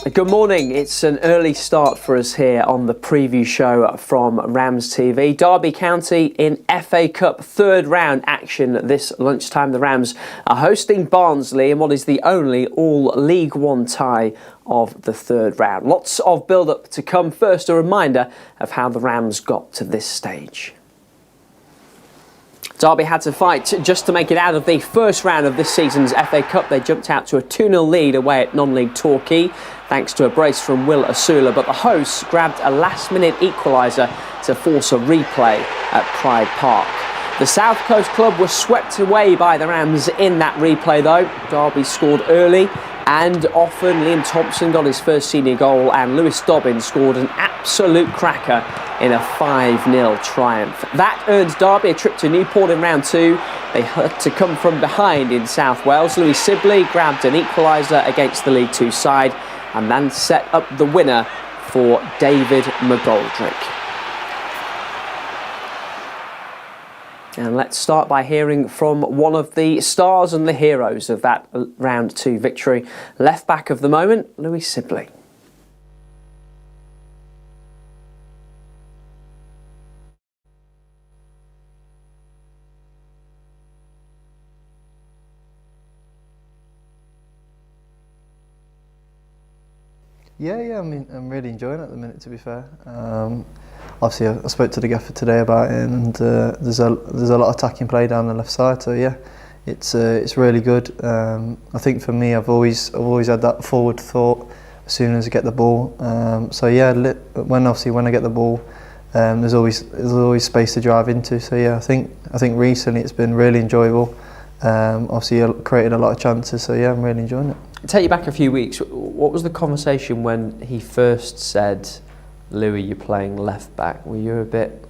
Good morning. It's an early start for us here on the preview show from Rams TV. Derby County in FA Cup third round action this lunchtime. The Rams are hosting Barnsley in what is the only all League One tie of the third round. Lots of build-up to come. First, a reminder of how the Rams got to this stage. Derby had to fight just to make it out of the first round of this season's FA Cup. They jumped out to a 2-0 lead away at non-league Torquay, thanks to a brace from Will Asula, but the hosts grabbed a last-minute equaliser to force a replay at Pride Park. The South Coast club was swept away by the Rams in that replay though. Derby scored early and often. Liam Thompson got his first senior goal and Lewis Dobbins scored an absolute cracker in a 5-0 triumph. That earns Derby a trip to Newport in round two. They had to come from behind in South Wales. Louis Sibley grabbed an equaliser against the League Two side and then set up the winner for David McGoldrick. And let's start by hearing from one of the stars and the heroes of that round two victory. Left back of the moment, Louis Sibley. Yeah, I mean, I'm really enjoying it at the minute, to be fair. Obviously, I spoke to the gaffer today about it, and there's a lot of attacking play down the left side. So yeah, it's really good. I think for me, I've always had that forward thought as soon as I get the ball. So yeah, when I get the ball, there's always space to drive into. So yeah, I think recently it's been really enjoyable. Obviously, I created a lot of chances. So yeah, I'm really enjoying it. Take you back a few weeks. What was the conversation when he first said, "Louis, you're playing left back"? Were you a bit,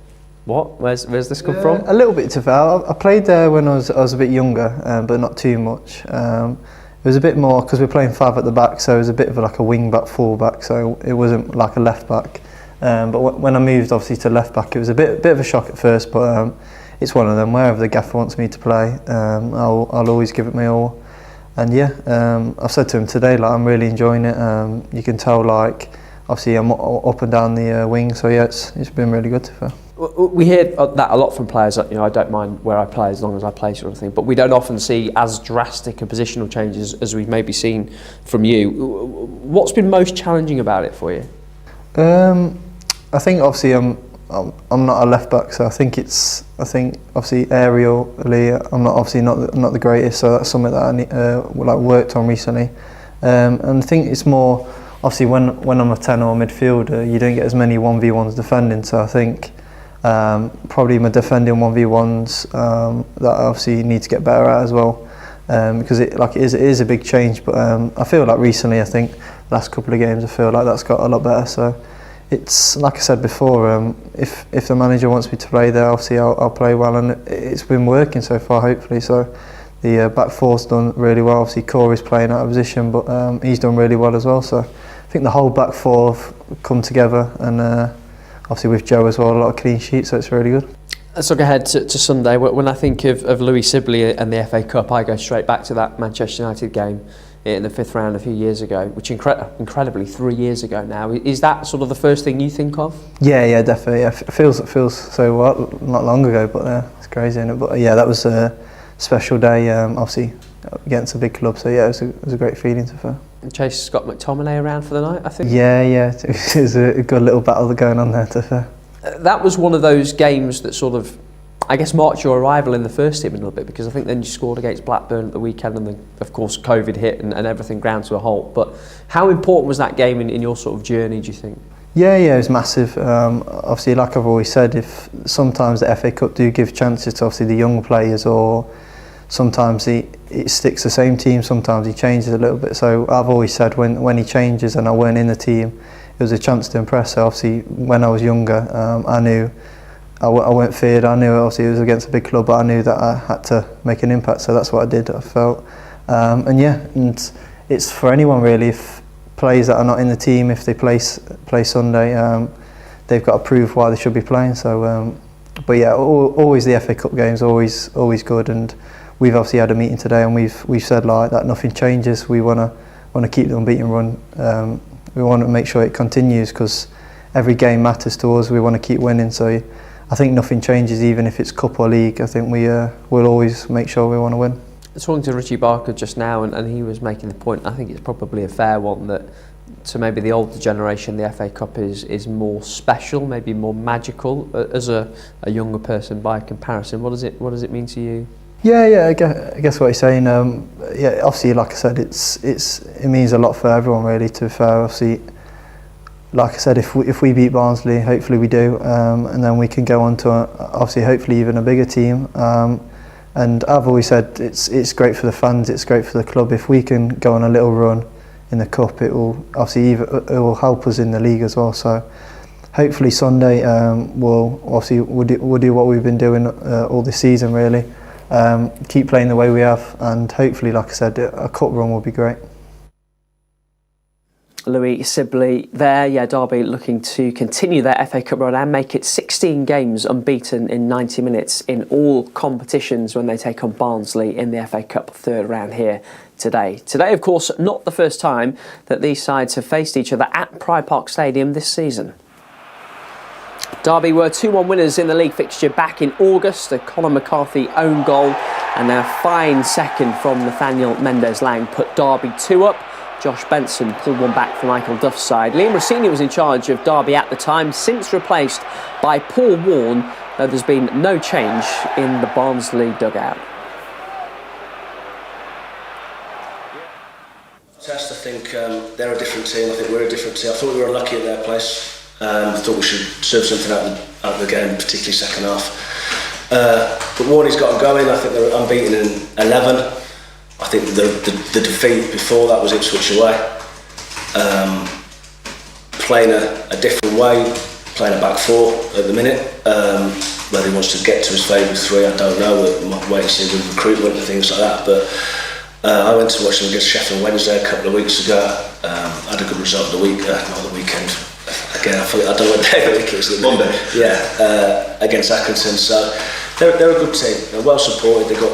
what? Where's this come from? A little bit to fair. I played there when I was a bit younger, but not too much. It was a bit more because we're playing five at the back, so it was a bit of like a wing back, full back. So it wasn't like a left back. But when I moved obviously to left back, it was a bit of a shock at first. But it's one of them. Wherever the gaffer wants me to play, I'll always give it my all. And yeah, I've said to him today, like, I'm really enjoying it. You can tell, like, obviously I'm up and down the wing, so yeah, it's been really good to fair. We hear that a lot from players, you know, I don't mind where I play as long as I play, sort of thing, but we don't often see as drastic a positional changes as we've maybe seen from you. What's been most challenging about it for you? I think obviously I'm not a left back, so I think obviously aerially I'm not the greatest, so that's something that I worked on recently. And I think it's more obviously when I'm a 10 or a midfielder, you don't get as many 1v1s defending. So I think probably my defending 1v1s that I obviously need to get better at as well, because it is a big change. But I feel like recently, I think last couple of games, I feel like that's got a lot better. So. It's like I said before, if the manager wants me to play there, obviously I'll play well, and it's been working so far, hopefully. So the back four's done really well. Obviously Corey's playing out of position, but he's done really well as well. So I think the whole back four have come together, and obviously with Joe as well, a lot of clean sheets, so it's really good. Let's look ahead to Sunday. When I think of Louis Sibley and the FA Cup, I go straight back to that Manchester United game in the fifth round a few years ago, which incredibly 3 years ago now. Is that sort of the first thing you think of? Yeah, definitely. Yeah. It feels so not long ago, but it's crazy, isn't it? But yeah, that was a special day, obviously against a big club. So yeah, it was a great feeling to feel. And Chase got McTominay around for the night, I think. Yeah, it was a good little battle going on there to fair. That was one of those games that sort of, I guess, marked your arrival in the first team a little bit, because I think then you scored against Blackburn at the weekend, and then of course COVID hit and everything ground to a halt. But how important was that game in your sort of journey, do you think? Yeah, it was massive. Obviously, like I've always said, if sometimes the FA Cup do give chances to obviously the young players, or sometimes it sticks the same team, sometimes he changes a little bit. So I've always said when he changes and I weren't in the team, it was a chance to impress. So obviously when I was younger, I knew I weren't feared. I knew obviously it was against a big club, but I knew that I had to make an impact. So that's what I did. I felt, and it's for anyone really. If players that are not in the team, if they play Sunday, they've got to prove why they should be playing. So, but yeah, always the FA Cup games, always good. And we've obviously had a meeting today, and we've said like that nothing changes. We want to keep the unbeaten run, we want to make sure it continues, because every game matters to us. We want to keep winning, so I think nothing changes, even if it's cup or league. I think we'll always make sure we want to win. I was talking to Richie Barker just now, and he was making the point, I think it's probably a fair one, that to maybe the older generation, the FA Cup is more special, maybe more magical as a younger person by comparison. What does it mean to you? Yeah, I guess what you're saying. Yeah, obviously, like I said, it means a lot for everyone, really. To be fair, obviously, like I said, if we beat Barnsley, hopefully we do, and then we can go on to obviously hopefully even a bigger team. And I've always said it's great for the fans, it's great for the club. If we can go on a little run in the cup, it will obviously it will help us in the league as well. So hopefully Sunday we'll do what we've been doing all this season, really. Keep playing the way we have, and hopefully, like I said, a cup run will be great. Louis Sibley there. Yeah, Derby looking to continue their FA Cup run and make it 16 games unbeaten in 90 minutes in all competitions when they take on Barnsley in the FA Cup third round here today. Today, of course, not the first time that these sides have faced each other at Pride Park Stadium this season. Derby were 2-1 winners in the league fixture back in August. A Conor McCarthy own goal and a fine second from Nathaniel Mendez-Lang put Derby 2 up. Josh Benson pulled one back for Michael Duff's side. Liam Rossini was in charge of Derby at the time, since replaced by Paul Warne, though there's been no change in the Barnsley dugout. Test, I think they're a different team. I think we're a different team. I thought we were unlucky at their place. I thought we should serve something out of the game, particularly second half. But Warney's got them going. I think they're unbeaten in 11. I think the defeat before that was Ipswich away. Playing a different way, playing a back four at the minute. Whether he wants to get to his favourite three, I don't know. We'll wait and see with recruitment and things like that. But I went to watch them against Sheffield Wednesday a couple of weeks ago. Had a good result not the weekend. Again, I don't know what day of the week it was. Monday. Yeah, against Accrington. So they're a good team. They're well supported. They've got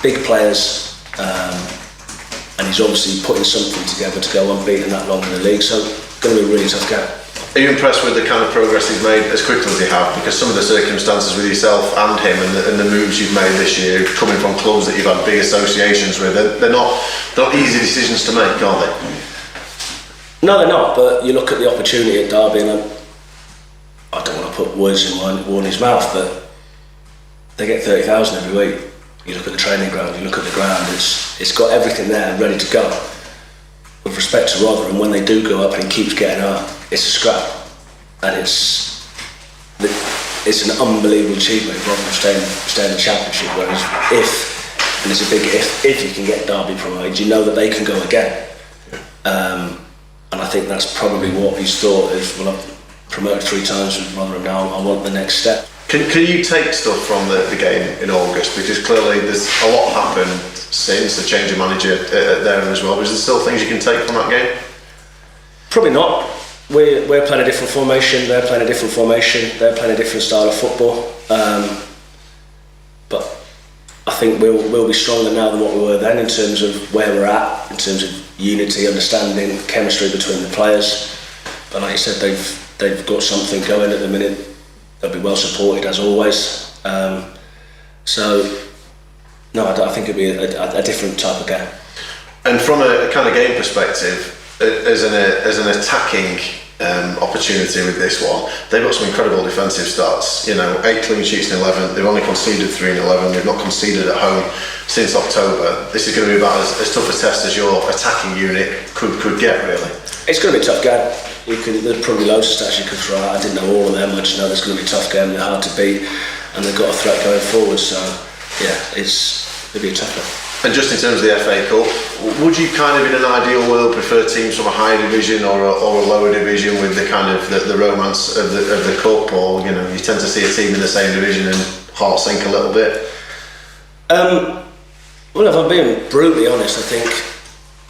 big players. And he's obviously putting something together to go unbeaten that long in the league, so going to be a really tough game. Are you impressed with the kind of progress he's made as quickly as he have? Because some of the circumstances with yourself and him and the moves you've made this year, coming from clubs that you've had big associations with, they're not easy decisions to make, are they? No, they're not, but you look at the opportunity at Derby, and I don't want to put words in Warney's mouth, but they get 30,000 every week. You look at the training ground, you look at the ground, it's got everything there ready to go. With respect to Rotherham, when they do go up and he keeps getting up, it's a scrap. And it's an unbelievable achievement if Rotherham stay in the Championship, whereas and it's a big if you can get Derby promoted, you know that they can go again. And I think that's probably what he's thought is, well, I've promoted 3 times with Rotherham now, I want the next step. Can you take stuff from the game in August? Because clearly there's a lot happened since the change of manager there as well. Is there still things you can take from that game? Probably not. We're playing a different formation, they're playing a different formation, they're playing a different style of football. But I think we'll be stronger now than what we were then in terms of where we're at, in terms of unity, understanding, chemistry between the players. But like you said, they've got something going at the minute. They'll be well supported as always. So, no, I think it'll be a different type of game. And from a kind of game perspective, as an attacking opportunity with this one, they've got some incredible defensive stats. 8 clean sheets in 11. They've only conceded 3 in 11. They've not conceded at home since October. This is going to be about as tough a test as your attacking unit could get, really. It's going to be a tough game. There's probably loads of stats you could throw out. I didn't know all of them. I just know there's going to be a tough game. They're hard to beat, and they've got a threat going forward. So, yeah, it'll be a tough one. And just in terms of the FA Cup, would you kind of, in an ideal world, prefer teams from a higher division or a lower division with the kind of the romance of the cup, or you tend to see a team in the same division and heart sink a little bit? Well, if I'm being brutally honest, I think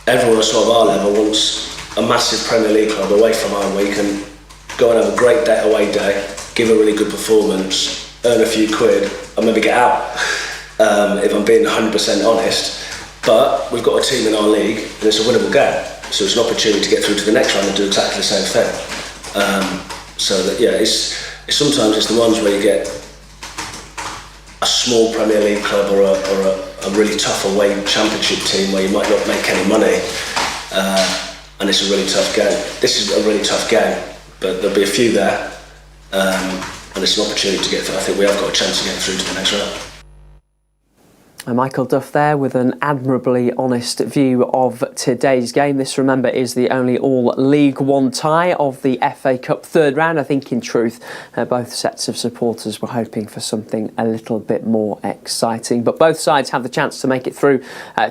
everyone at sort of our level wants a massive Premier League club away from home week and go and have a great away day, give a really good performance, earn a few quid, and maybe get out. If I'm being 100% honest, but we've got a team in our league and it's a winnable game. So it's an opportunity to get through to the next round and do exactly the same thing. So that, yeah, it's sometimes it's the ones where you get a small Premier League club or a really tough away championship team where you might not make any money, and it's a really tough game. This is a really tough game, but there'll be a few there, and it's an opportunity to get through. I think we have got a chance to get through to the next round. And Michael Duff there with an admirably honest view of today's game. This, remember, is the only all League One tie of the FA Cup third round. I think in truth both sets of supporters were hoping for something a little bit more exciting, but both sides have the chance to make it through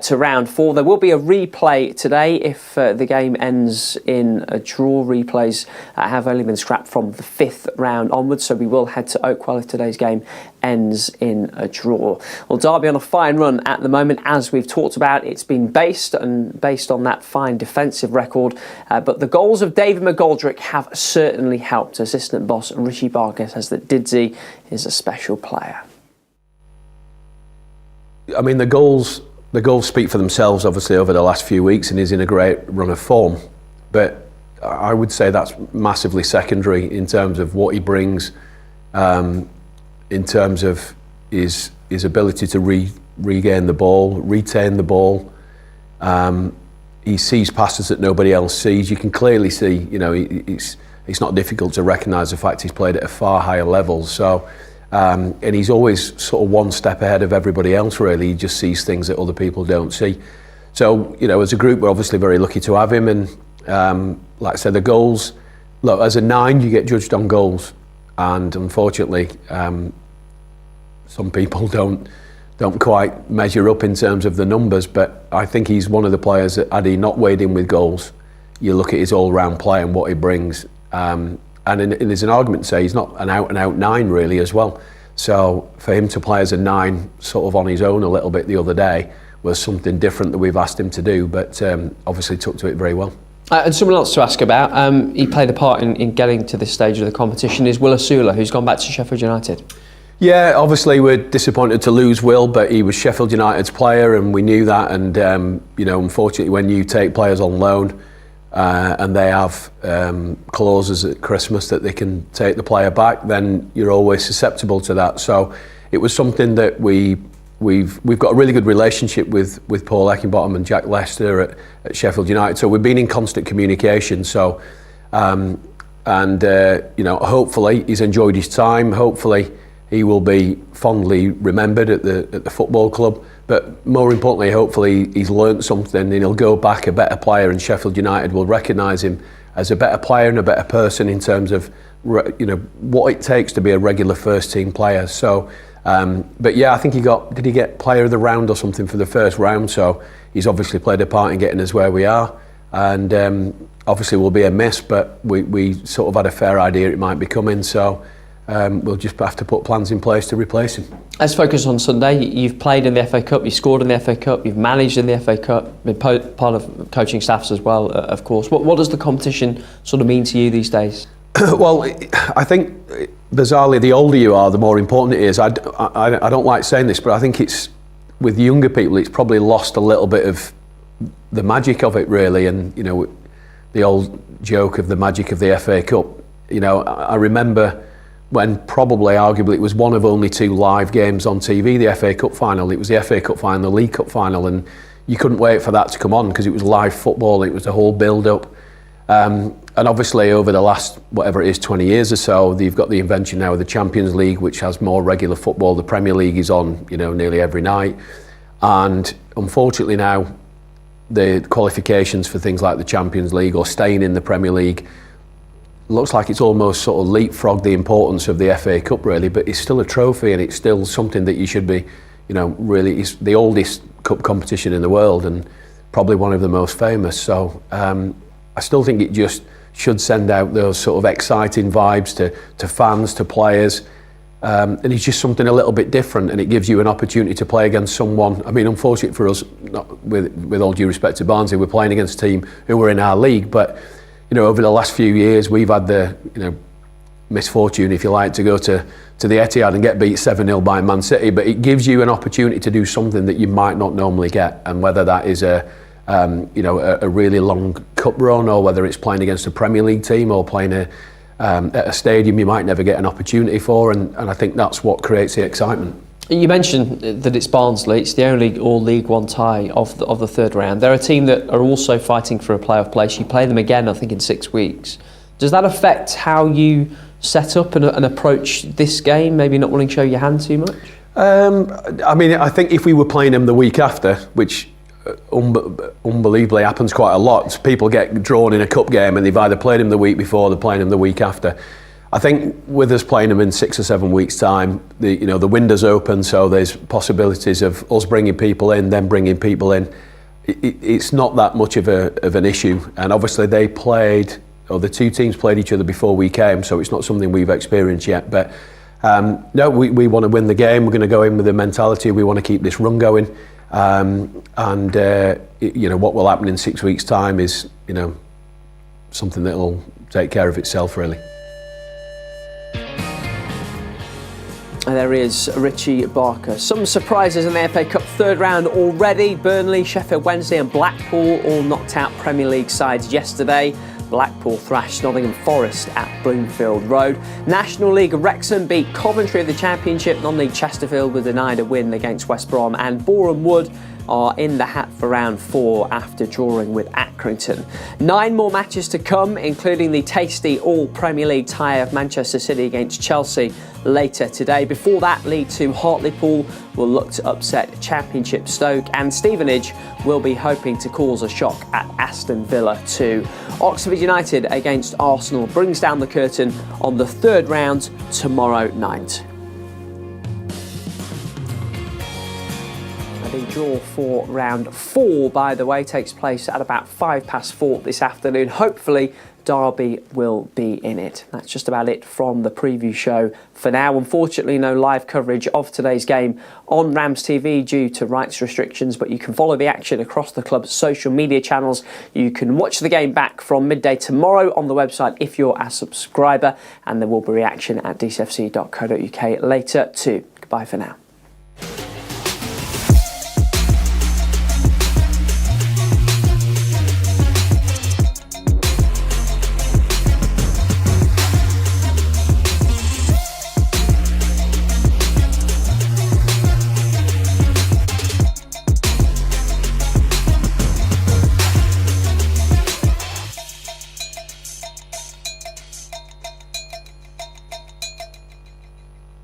to round 4. There will be a replay today if the game ends in a draw. Replays have only been scrapped from the 5th round onwards, so we will head to Oakwell if today's game ends in a draw. Well, Derby on a fine run at the moment, as we've talked about. It's been based on that fine defensive record, but the goals of David McGoldrick have certainly helped. Assistant boss Richie Barker says that Didsey is a special player. I mean, the goals speak for themselves, obviously, over the last few weeks, and he's in a great run of form. But I would say that's massively secondary in terms of what he brings, in terms of his ability to regain the ball, retain the ball. He sees passes that nobody else sees. You can clearly see, it's not difficult to recognise the fact he's played at a far higher level. So, and he's always sort of one step ahead of everybody else, really. He just sees things that other people don't see. So, as a group, we're obviously very lucky to have him. And like I said, the goals, look, as a 9, you get judged on goals. And unfortunately, some people don't quite measure up in terms of the numbers, but I think he's one of the players that, had he not weighed in with goals, you look at his all-round play and what he brings, and there's an argument to say he's not an out-and-out 9 really as well. So for him to play as a 9 sort of on his own a little bit the other day was something different that we've asked him to do, but obviously took to it very well. And someone else to ask about, he played a part in getting to this stage of the competition, is Will Osula, who's gone back to Sheffield United. Yeah, obviously we're disappointed to lose Will, but he was Sheffield United's player and we knew that, and unfortunately when you take players on loan and they have clauses at Christmas that they can take the player back, then you're always susceptible to that. So it was something that we've got a really good relationship with Paul Eckingbottom and Jack Lester at Sheffield United, so we've been in constant communication. So hopefully he's enjoyed his time. Hopefully he will be fondly remembered at the football club, but more importantly, hopefully he's learnt something and he'll go back a better player, and Sheffield United will recognise him as a better player and a better person in terms of what it takes to be a regular first team player. So but yeah, I think did he get player of the round or something for the first round? So he's obviously played a part in getting us where we are, and obviously will be a miss, but we sort of had a fair idea it might be coming, so we'll just have to put plans in place to replace him. Let's focus on Sunday. You've played in the FA Cup, you scored in the FA Cup, you've managed in the FA Cup, been part of coaching staffs as well, of course. What does the competition sort of mean to you these days? Well, I think bizarrely, the older you are, the more important it is. I don't like saying this, but I think it's, with younger people, it's probably lost a little bit of the magic of it, really. And the old joke of the magic of the FA Cup. I remember when probably, arguably, it was one of only 2 live games on TV, the FA Cup final. It was the FA Cup final, the League Cup final, and you couldn't wait for that to come on because it was live football. It was a whole build-up. And obviously over the last, whatever it is, 20 years or so, you've got the invention now of the Champions League, which has more regular football. The Premier League is on, nearly every night. And unfortunately now, the qualifications for things like the Champions League or staying in the Premier League looks like it's almost sort of leapfrogged the importance of the FA Cup, really, but it's still a trophy and it's still something that you should be, really, it's the oldest cup competition in the world and probably one of the most famous. So I still think it just should send out those sort of exciting vibes to fans, to players, and it's just something a little bit different, and it gives you an opportunity to play against someone. I mean, unfortunate for us, with all due respect to Barnsley, we're playing against a team who were in our league, but over the last few years we've had the misfortune, if you like, to go to the Etihad and get beat 7-0 by Man City, but it gives you an opportunity to do something that you might not normally get, and whether that is a a really long cup run, or whether it's playing against a Premier League team or playing at a stadium you might never get an opportunity for, and I think that's what creates the excitement. You mentioned that it's Barnsley. It's the only all League One tie of the third round. They're a team that are also fighting for a playoff place. You play them again, I think, in 6 weeks. Does that affect how you set up and approach this game? Maybe not wanting to show your hand too much? I think if we were playing them the week after, which unbelievably happens quite a lot, people get drawn in a cup game and they've either played them the week before or they're playing them the week after. I think with us playing them in 6 or 7 weeks' time, the window's open, so there's possibilities of us bringing people in, them bringing people in. It's not that much of an issue, and obviously the two teams played each other before we came, so it's not something we've experienced yet. But no, we want to win the game. We're going to go in with the mentality we want to keep this run going, what will happen in 6 weeks' time is something that will take care of itself, really. There is Richie Barker. Some surprises in the FA Cup third round already. Burnley, Sheffield Wednesday and Blackpool all knocked out Premier League sides yesterday. Blackpool thrashed Nottingham Forest at Bloomfield Road. National League, Wrexham beat Coventry of the Championship. Non-League Chesterfield were denied a win against West Brom, and Boreham Wood are in the hat for round 4 after drawing with Accrington. 9 more matches to come, including the tasty all-Premier League tie of Manchester City against Chelsea later today. Before that, League 2 Hartlepool will look to upset Championship Stoke, and Stevenage will be hoping to cause a shock at Aston Villa too. Oxford United against Arsenal brings down the curtain on the third round tomorrow night. The draw for round 4, by the way, takes place at about 4:05 this afternoon. Hopefully, Derby will be in it. That's just about it from the preview show for now. Unfortunately, no live coverage of today's game on Rams TV due to rights restrictions, but you can follow the action across the club's social media channels. You can watch the game back from midday tomorrow on the website if you're a subscriber, and there will be reaction at dcfc.co.uk later too. Goodbye for now.